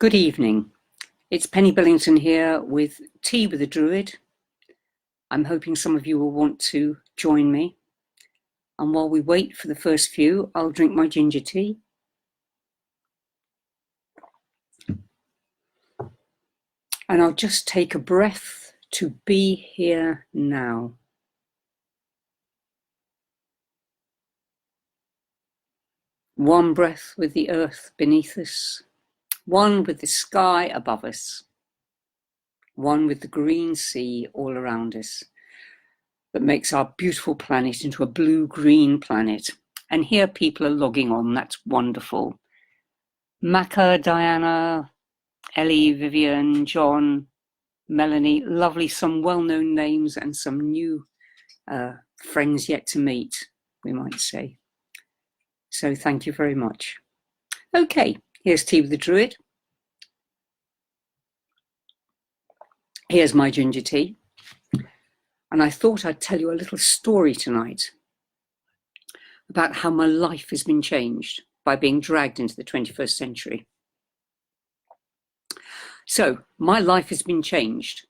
Good evening. It's Penny Billington here with Tea with the Druid. I'm hoping some of you will want to join me. And while we wait for the first few, I'll drink my ginger tea. And I'll just take a breath to be here now. One breath with the earth beneath us, one with the sky above us, one with the green sea all around us that makes our beautiful planet into a blue-green planet. And here people are logging on, that's wonderful. Maka, Diana, Ellie, Vivian, John, Melanie, lovely, some well-known names and some new friends yet to meet, we might say. So thank you very much. Okay, here's Tea with the Druid. Here's my ginger tea. And I thought I'd tell you a little story tonight about how my life has been changed by being dragged into the 21st century. So my life has been changed,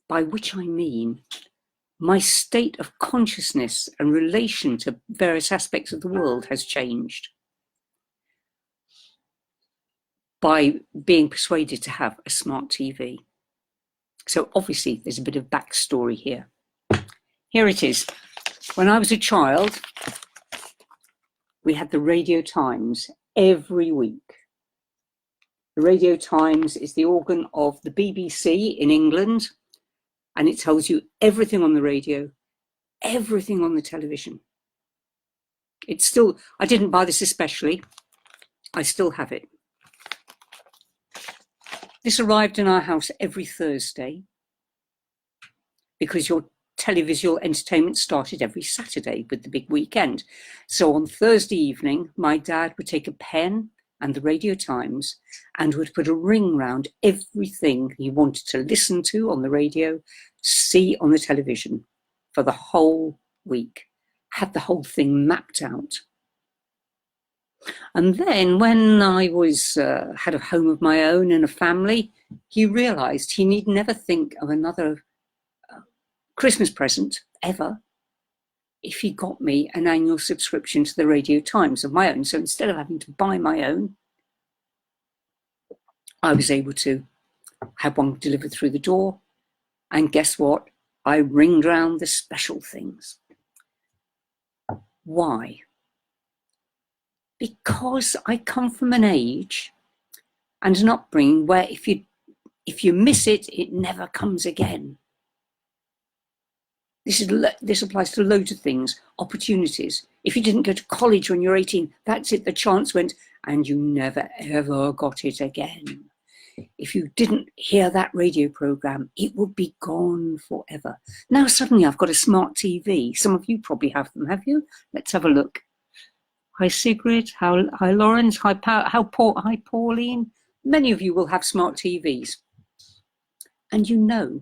by which I mean my state of consciousness and relation to various aspects of the world has changed by being persuaded to have a smart TV. So obviously there's a bit of backstory here. Here it is. When I was a child, we had the Radio Times every week. The Radio Times is the organ of the BBC in England, and it tells you everything on the radio, everything on the television. It's still, I didn't buy this especially, I still have it. This arrived in our house every Thursday because your televisual entertainment started every Saturday with the big weekend. So on Thursday evening, my dad would take a pen and the Radio Times and would put a ring round everything he wanted to listen to on the radio, see on the television for the whole week, had the whole thing mapped out. And then when I had a home of my own and a family, he realised he need never think of another Christmas present ever if he got me an annual subscription to the Radio Times of my own. So instead of having to buy my own, I was able to have one delivered through the door. And guess what? I ringed round the special things. Why? Because I come from an age and an upbringing where if you miss it, it never comes again. This applies to loads of things, opportunities. If you didn't go to college when you're 18, that's it, the chance went, and you never ever got it again. If you didn't hear that radio programme, it would be gone forever. Now suddenly I've got a smart TV. Some of you probably have them, have you? Let's have a look. Hi Sigrid, hi Lawrence, hi Pauline. Many of you will have smart TVs. And you know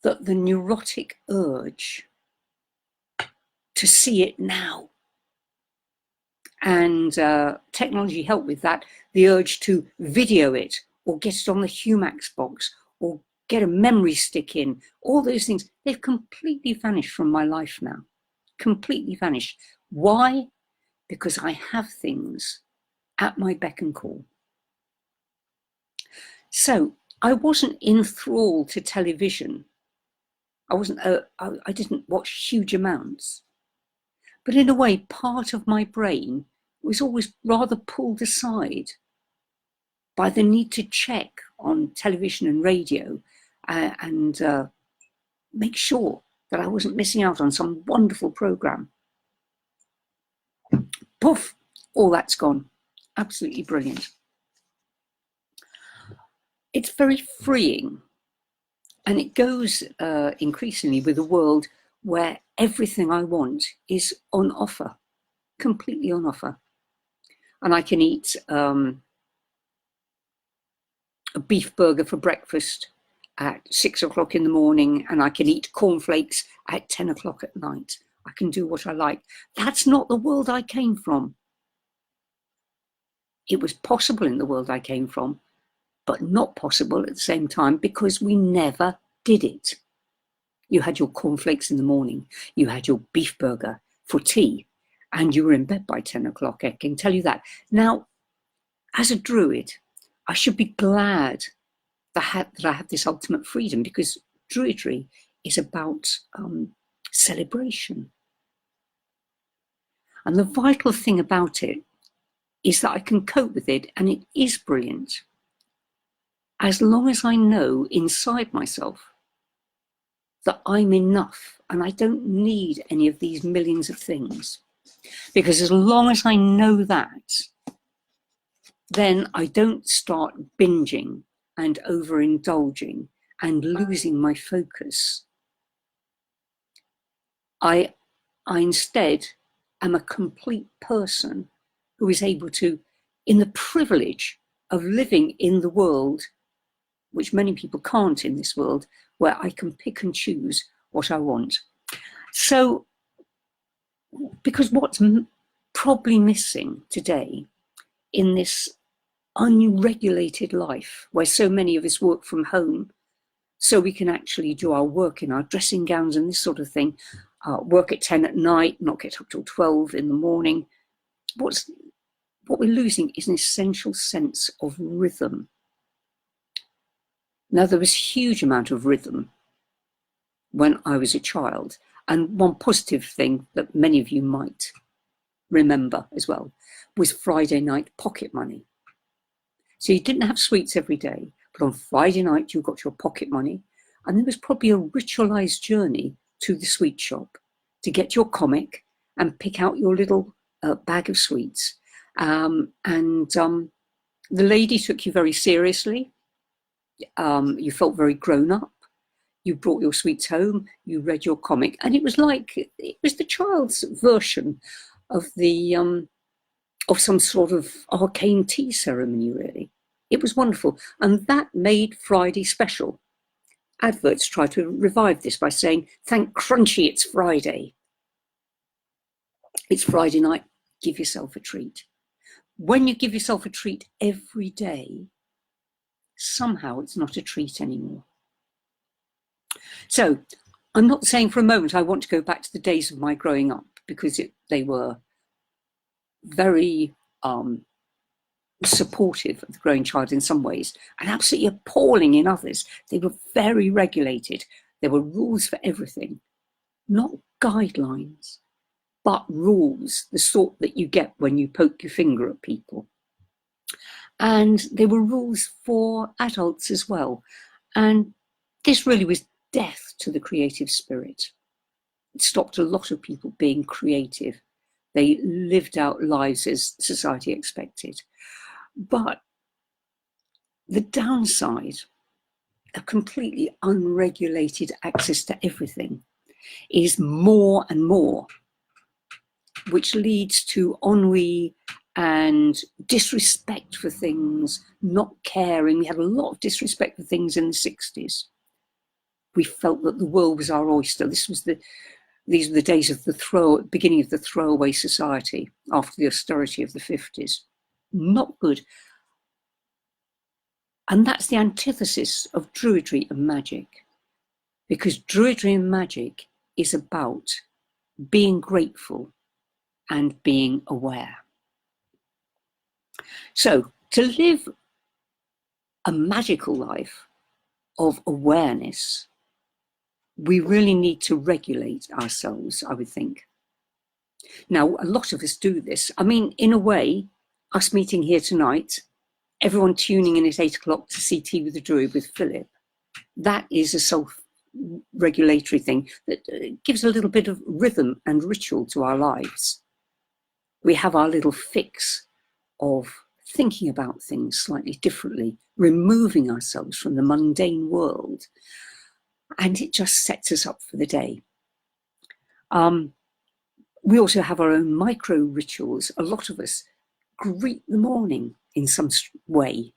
that the neurotic urge to see it now, and technology helped with that, the urge to video it or get it on the Humax box or get a memory stick in, all those things, they've completely vanished from my life now. Completely vanished. Why? Because I have things at my beck and call. So I wasn't enthralled to television. I didn't watch huge amounts. But in a way, part of my brain was always rather pulled aside by the need to check on television and radio and make sure that I wasn't missing out on some wonderful programme. Poof, all that's gone. Absolutely brilliant. It's very freeing. And it goes increasingly with a world where everything I want is on offer, completely on offer. And I can eat a beef burger for breakfast at 6 o'clock in the morning, and I can eat cornflakes at 10 o'clock at night. I can do what I like. That's not the world I came from. It was possible in the world I came from, but not possible at the same time because we never did it. You had your cornflakes in the morning, you had your beef burger for tea, and you were in bed by 10 o'clock, I can tell you that. Now, as a Druid, I should be glad that I have this ultimate freedom, because Druidry is about celebration. And the vital thing about it is that I can cope with it, and it is brilliant, as long as I know inside myself that I'm enough and I don't need any of these millions of things. Because as long as I know that, then I don't start binging and overindulging and losing my focus. I instead am a complete person who is able to, in the privilege of living in the world, which many people can't in this world, where I can pick and choose what I want. So, because what's probably missing today in this unregulated life, where so many of us work from home, so we can actually do our work in our dressing gowns and this sort of thing, work at 10 at night, not get up till 12 in the morning. What we're losing is an essential sense of rhythm. Now, there was a huge amount of rhythm when I was a child. And one positive thing that many of you might remember as well was Friday night pocket money. So you didn't have sweets every day, but on Friday night you got your pocket money, and there was probably a ritualized journey to the sweet shop to get your comic and pick out your little bag of sweets. The lady took you very seriously. You felt very grown up. You brought your sweets home, you read your comic, and it was the child's version of of some sort of arcane tea ceremony, really. It was wonderful, and that made Friday special. Adverts try to revive this by saying, "Thank Crunchy, it's Friday." It's Friday night, give yourself a treat. When you give yourself a treat every day, somehow it's not a treat anymore. So I'm not saying for a moment I want to go back to the days of my growing up, because they were very supportive of the growing child in some ways and absolutely appalling in others. They were very regulated. There were rules for everything, not guidelines, but rules, the sort that you get when you poke your finger at people. And there were rules for adults as well. And this really was death to the creative spirit. It stopped a lot of people being creative. They lived out lives as society expected. But the downside of completely unregulated access to everything is more and more, which leads to ennui and disrespect for things, not caring. We had a lot of disrespect for things in the 60s. We felt that the world was our oyster. These were the days of the beginning of the throwaway society after the austerity of the 50s. Not good. And that's the antithesis of Druidry and magic, because Druidry and magic is about being grateful and being aware. So to live a magical life of awareness, we really need to regulate ourselves, I would think. Now, a lot of us do this. I mean, in a way, us meeting here tonight, everyone tuning in at 8 o'clock to see Tea with the Druid with Philip, that is a self-regulatory thing that gives a little bit of rhythm and ritual to our lives. We have our little fix of thinking about things slightly differently, removing ourselves from the mundane world, and it just sets us up for the day. We also have our own micro rituals. A lot of us greet the morning in some way,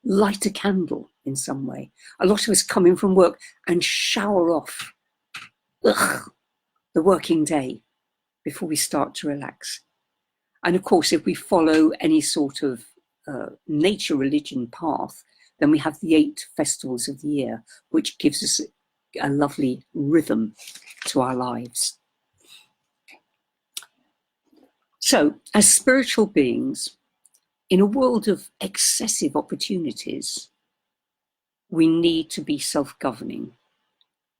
light a candle in some way. A lot of us come in from work and shower off the working day before we start to relax. And of course, if we follow any sort of nature religion path, then we have the 8 festivals of the year, which gives us a lovely rhythm to our lives. So, as spiritual beings, in a world of excessive opportunities, we need to be self-governing.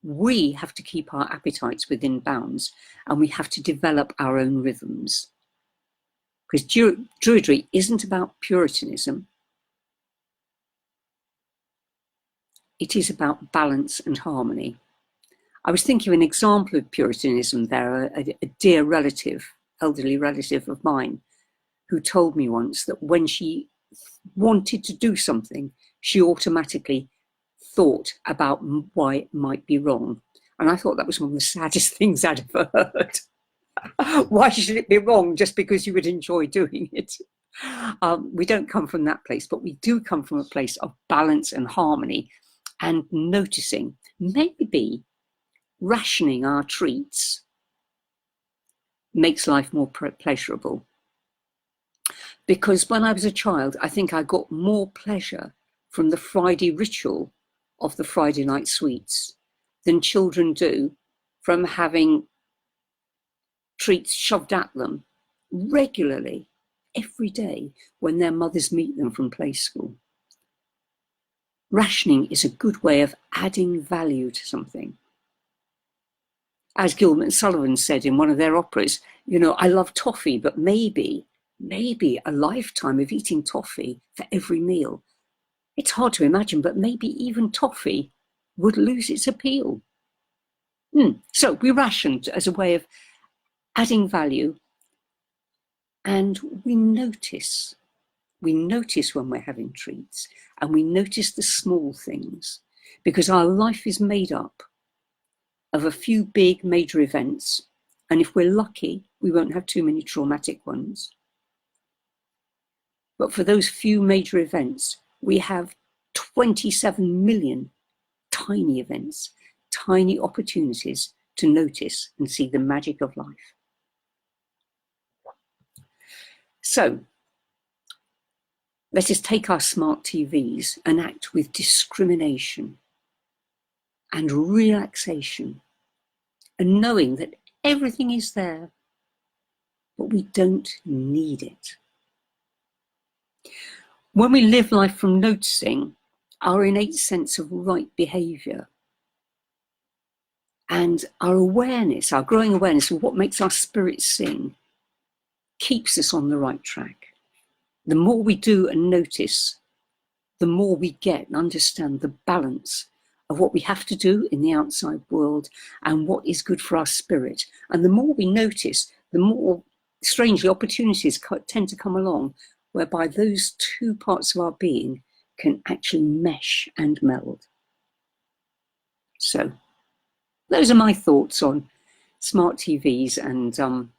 We have to keep our appetites within bounds, and we have to develop our own rhythms. Because Druidry isn't about Puritanism. It is about balance and harmony. I was thinking of an example of Puritanism there, a dear relative, elderly relative of mine, who told me once that when she wanted to do something, she automatically thought about why it might be wrong. And I thought that was one of the saddest things I'd ever heard. Why should it be wrong just because you would enjoy doing it? We don't come from that place, but we do come from a place of balance and harmony and noticing, maybe rationing our treats makes life more pleasurable. Because when I was a child, I think I got more pleasure from the Friday ritual of the Friday night sweets than children do from having treats shoved at them regularly every day when their mothers meet them from play school. Rationing is a good way of adding value to something. As Gilbert and Sullivan said in one of their operas, you know, I love toffee, but maybe a lifetime of eating toffee for every meal. It's hard to imagine, but maybe even toffee would lose its appeal. So we rationed as a way of adding value, and we notice when we're having treats, and we notice the small things, because our life is made up of a few big major events, and if we're lucky, we won't have too many traumatic ones. But for those few major events, we have 27 million tiny events, tiny opportunities to notice and see the magic of life. So let us take our smart TVs and act with discrimination and relaxation, and knowing that everything is there, but we don't need it. When we live life from noticing, our innate sense of right behaviour and our awareness, our growing awareness of what makes our spirit sing, keeps us on the right track. The more we do and notice, the more we get and understand the balance of what we have to do in the outside world and what is good for our spirit. And the more we notice, the more, strangely, opportunities tend to come along whereby those two parts of our being can actually mesh and meld. So those are my thoughts on smart TVs and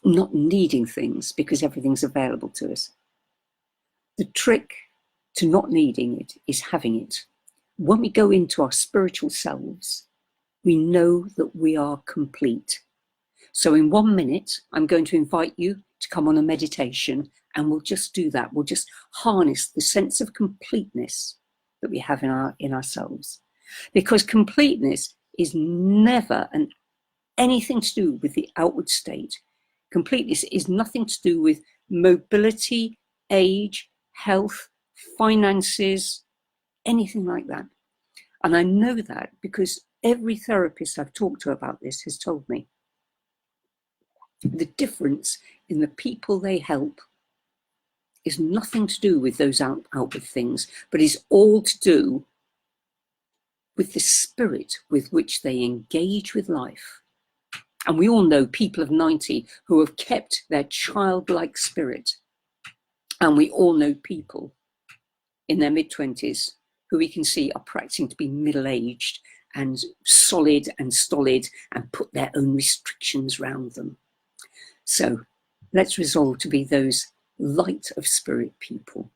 not needing things because everything's available to us. The trick to not needing it is having it. When we go into our spiritual selves, we know that we are complete. So in 1 minute, I'm going to invite you to come on a meditation, and we'll just do that. We'll just harness the sense of completeness that we have in ourselves. Because completeness is never anything to do with the outward state. Completeness is nothing to do with mobility, age, health, finances, anything like that. And I know that because every therapist I've talked to about this has told me the difference in the people they help is nothing to do with those outward things, but is all to do with the spirit with which they engage with life. And we all know people of 90 who have kept their childlike spirit. And we all know people in their mid-20s who we can see are practicing to be middle-aged and solid and stolid and put their own restrictions around them. So let's resolve to be those light of spirit people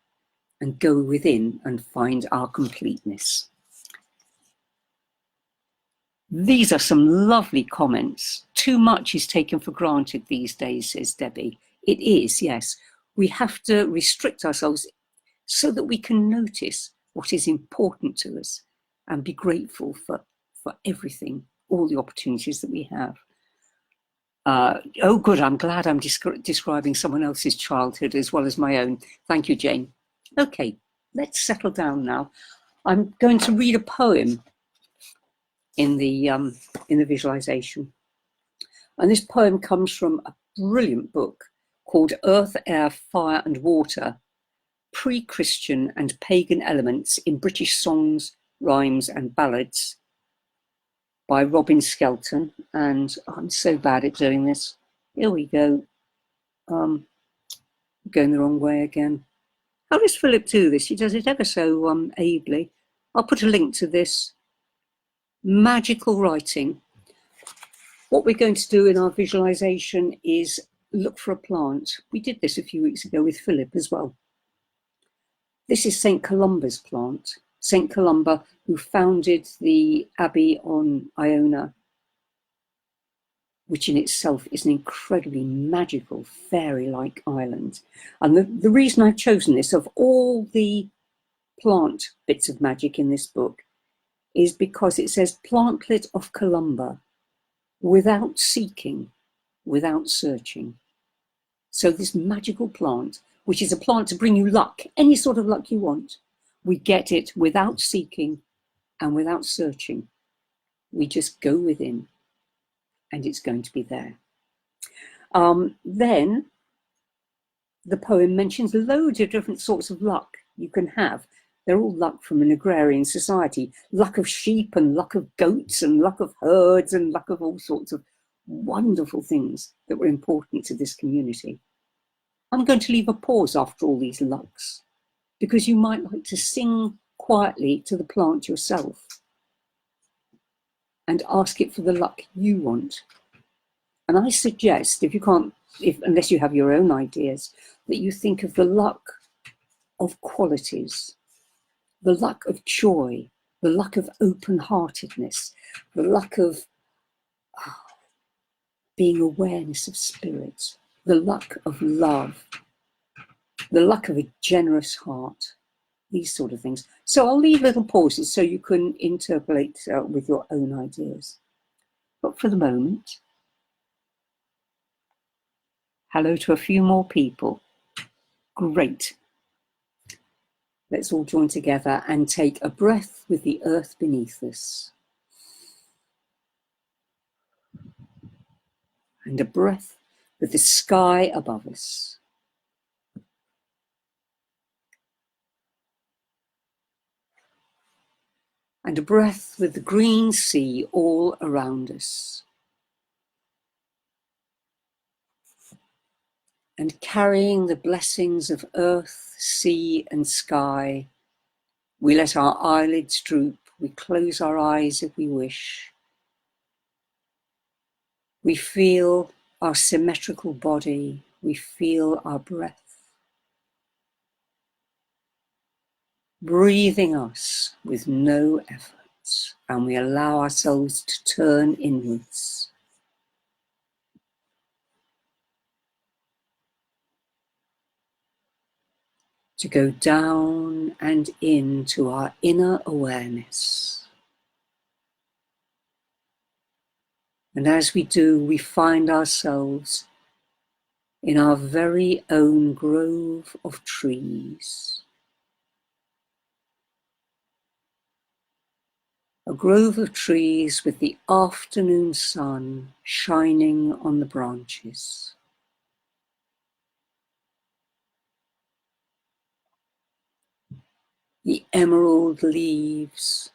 and go within and find our completeness. These are some lovely comments. Too much is taken for granted these days, says Debbie. It is, yes. We have to restrict ourselves so that we can notice what is important to us and be grateful for everything, all the opportunities that we have. Oh, good. I'm glad I'm describing someone else's childhood as well as my own. Thank you, Jane. Okay, let's settle down now. I'm going to read a poem in the visualization. And this poem comes from a brilliant book called Earth, Air, Fire and Water, Pre-Christian and Pagan Elements in British Songs, Rhymes and Ballads by Robin Skelton. And I'm so bad at doing this. Here we go. Going the wrong way again. How does Philip do this? He does it ever so ably. I'll put a link to this. Magical writing. What we're going to do in our visualization is look for a plant. We did this a few weeks ago with Philip as well. This is St. Columba's plant. St. Columba, who founded the Abbey on Iona, which in itself is an incredibly magical, fairy-like island. And the reason I've chosen this, of all the plant bits of magic in this book, is because it says plantlet of Columba, without seeking, without searching. So this magical plant, which is a plant to bring you luck, any sort of luck you want, we get it without seeking and without searching. We just go within and it's going to be there. Then the poem mentions loads of different sorts of luck you can have. They're all luck from an agrarian society. Luck of sheep and luck of goats and luck of herds and luck of all sorts of wonderful things that were important to this community. I'm going to leave a pause after all these lucks because you might like to sing quietly to the plant yourself and ask it for the luck you want. And I suggest, unless you have your own ideas, that you think of the luck of qualities, the luck of joy, the luck of open-heartedness, the luck of being awareness of spirit, the luck of love, the luck of a generous heart, these sort of things. So I'll leave little pauses so you can interpolate with your own ideas. But for the moment, hello to a few more people. Great. Let's all join together and take a breath with the earth beneath us. And a breath with the sky above us. And a breath with the green sea all around us. And carrying the blessings of earth, sea and sky, we let our eyelids droop, we close our eyes if we wish. We feel our symmetrical body, we feel our breath. Breathing us with no effort, and we allow ourselves to turn inwards. To go down and into our inner awareness. And as we do, we find ourselves in our very own grove of trees. A grove of trees with the afternoon sun shining on the branches. The emerald leaves,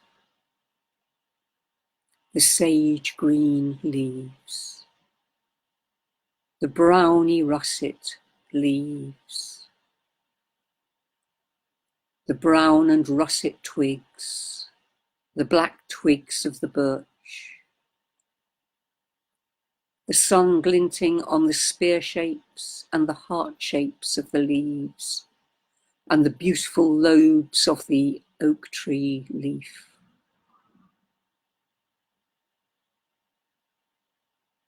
the sage green leaves, the browny russet leaves, the brown and russet twigs, the black twigs of the birch, the sun glinting on the spear shapes and the heart shapes of the leaves, and the beautiful lobes of the oak tree leaf.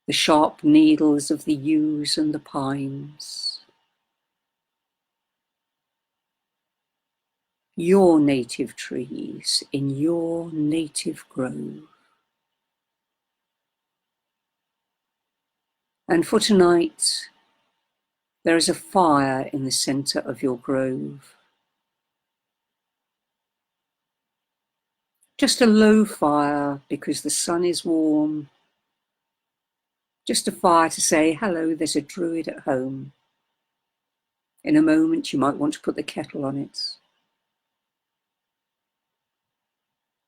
The sharp needles of the yews and the pines, your native trees in your native grove. And for tonight, there is a fire in the centre of your grove. Just a low fire because the sun is warm. Just a fire to say, hello, there's a druid at home. In a moment, you might want to put the kettle on it.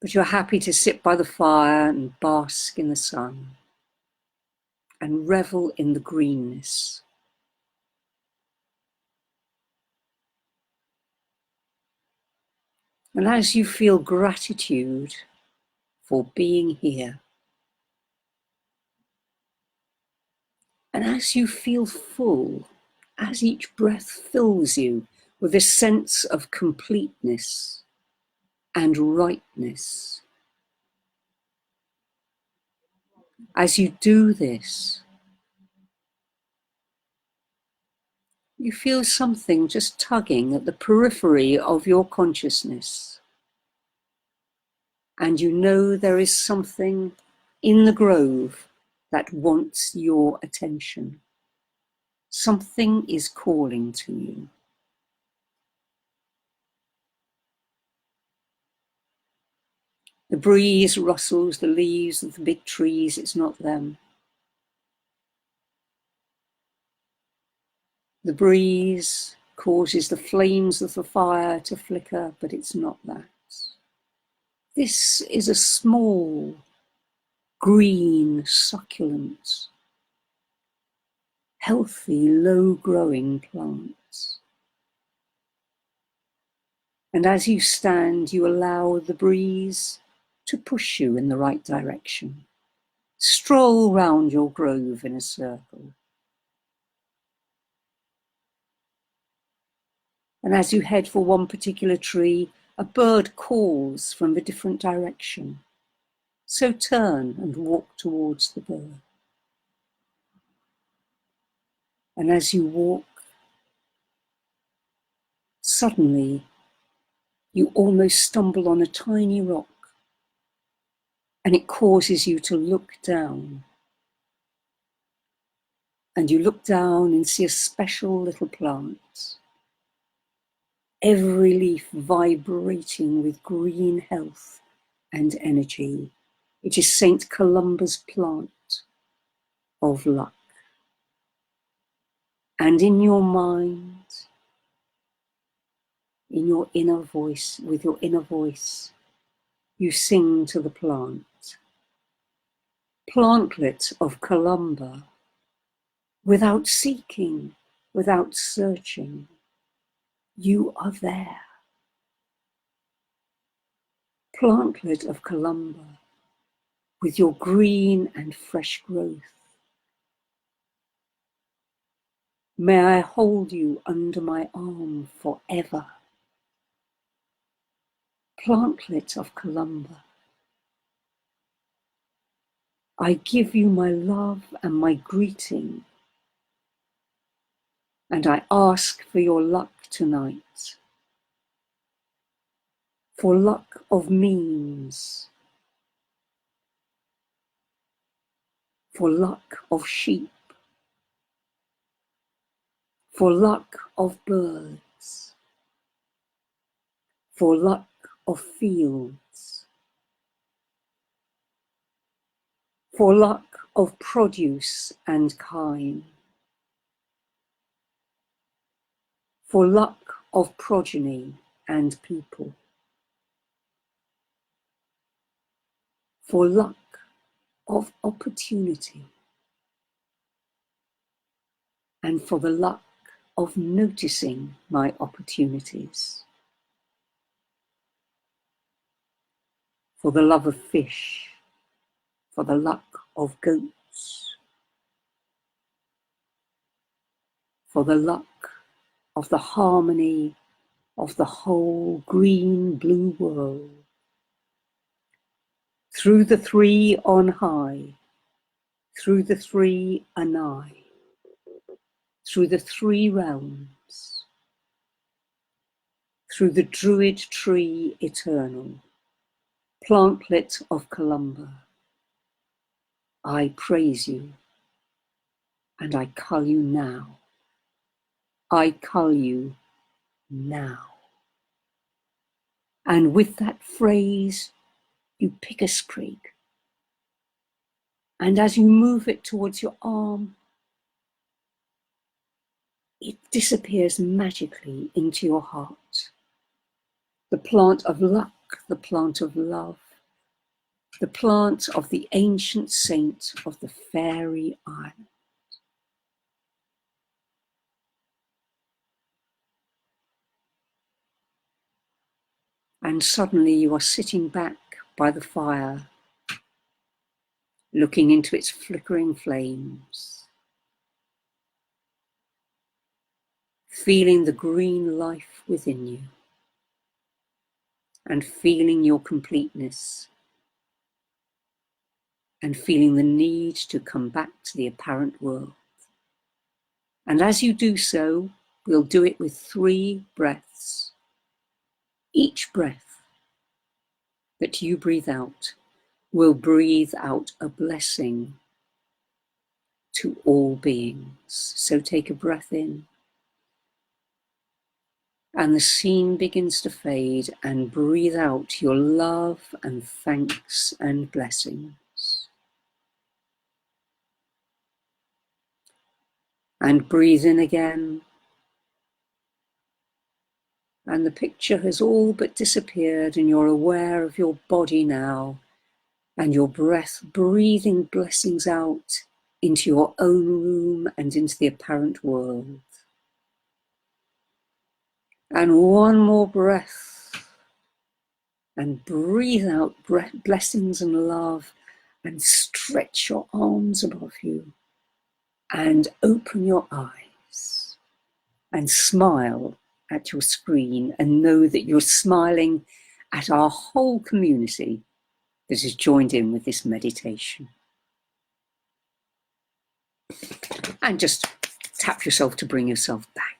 But you're happy to sit by the fire and bask in the sun and revel in the greenness. And as you feel gratitude for being here, and as you feel full, as each breath fills you with a sense of completeness and rightness, as you do this, you feel something just tugging at the periphery of your consciousness. And you know there is something in the grove that wants your attention. Something is calling to you. The breeze rustles the leaves of the big trees, it's not them. The breeze causes the flames of the fire to flicker, but it's not that. This is a small, green, succulent, healthy, low-growing plant. And as you stand, you allow the breeze to push you in the right direction. Stroll round your grove in a circle. And as you head for one particular tree, a bird calls from a different direction. So turn and walk towards the bird. And as you walk, suddenly you almost stumble on a tiny rock, and it causes you to look down. And you look down and see a special little plant. Every leaf vibrating with green health and energy. It is Saint Columba's plant of luck. And in your mind, in your inner voice, with your inner voice, you sing to the plant. Plantlet of Columba, without seeking, without searching, you are there. Plantlet of Columba, with your green and fresh growth. May I hold you under my arm forever. Plantlet of Columba, I give you my love and my greeting, and I ask for your luck tonight. For luck of means, for luck of sheep, for luck of birds, for luck of fields, for luck of produce and kine, for luck of progeny and people, for luck of opportunity, and for the luck of noticing my opportunities, for the love of fish, for the luck of goats, for the luck of the harmony of the whole green-blue world. Through the three on high, through the three anigh, through the three realms, through the Druid tree eternal, plantlet of Columba, I praise you, and I cull you now. I cull you now. And with that phrase, you pick a sprig, and as you move it towards your arm, it disappears magically into your heart. The plant of luck, the plant of love, the plant of the ancient saint of the fairy island. And suddenly you are sitting back by the fire, looking into its flickering flames, feeling the green life within you, and feeling your completeness, and feeling the need to come back to the apparent world. And as you do so, we'll do it with 3 breaths. Each breath that you breathe out will breathe out a blessing to all beings. So take a breath in, and the scene begins to fade, and breathe out your love and thanks and blessings. And breathe in again, and the picture has all but disappeared, and you're aware of your body now, and your breath breathing blessings out into your own room and into the apparent world. And one more breath, and breathe out blessings and love, and stretch your arms above you, and open your eyes, and smile at your screen, and know that you're smiling at our whole community that has joined in with this meditation. And just tap yourself to bring yourself back.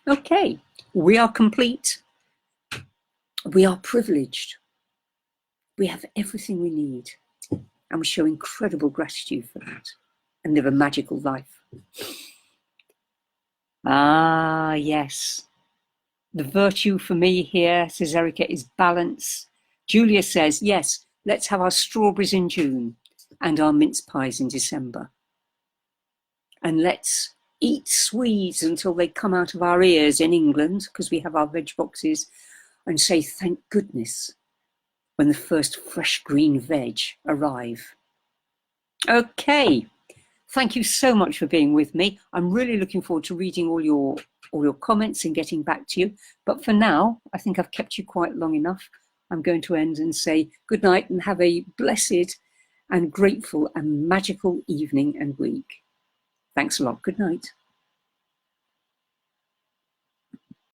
Okay, we are complete. We are privileged. We have everything we need, and we show incredible gratitude for that and live a magical life. Ah, yes. The virtue for me here, says Erica, is balance. Julia says, yes, let's have our strawberries in June and our mince pies in December. And let's eat swedes until they come out of our ears in England, because we have our veg boxes, and say thank goodness when the first fresh green veg arrive. Okay, thank you so much for being with me. I'm really looking forward to reading all your comments and getting back to you. But for now, I think I've kept you quite long enough. I'm going to end and say good night and have a blessed and grateful and magical evening and week. Thanks a lot. Good night.